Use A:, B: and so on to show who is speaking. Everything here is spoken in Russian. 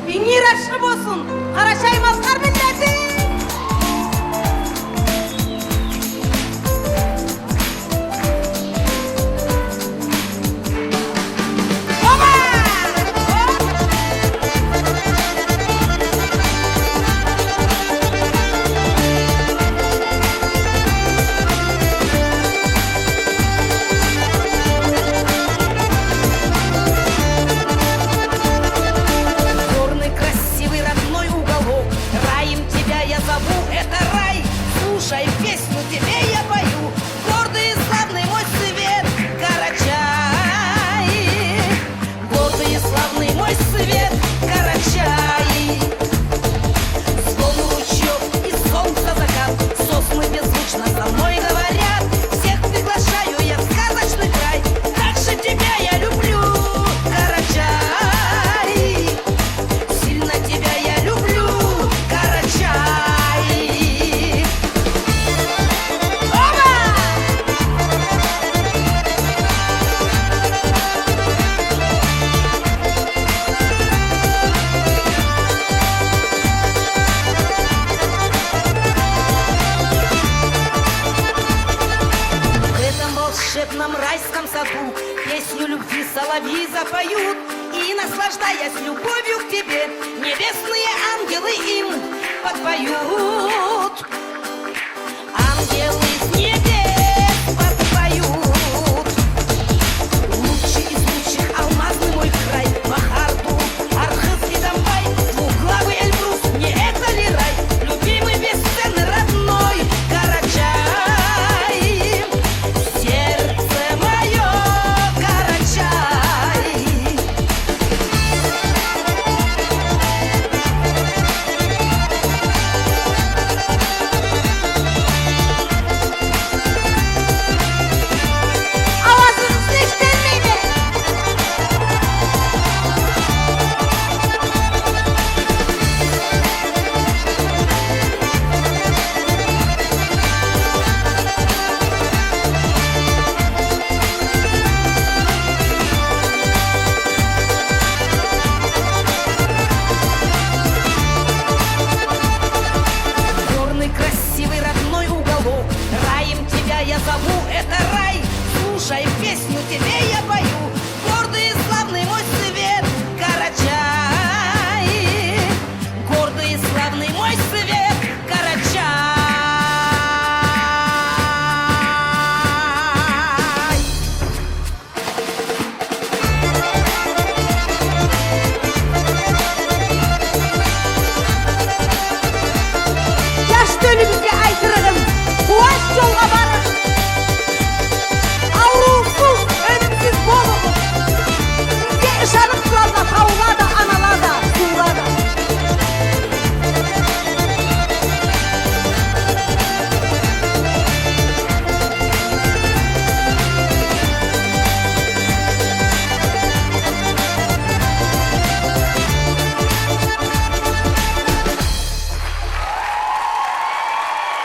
A: Dinler aşırı olsun. Karaşaymazlar milleti.
B: Слушай, песню тебе я пою. Гордый и славный мой свет Карачай. Гордый и славный мой свет Карачай. Словно лучок и солнца закат, сосны беззвучно со мной говорят. Всех приглашаю я в сказочный край. Как же тебя я люблю, Карачай. Сильно тебя я люблю, Карачай. В волшебном райском саду песню любви соловьи запоют. И, наслаждаясь любовью к тебе, небесные ангелы им подпоют. Ангелы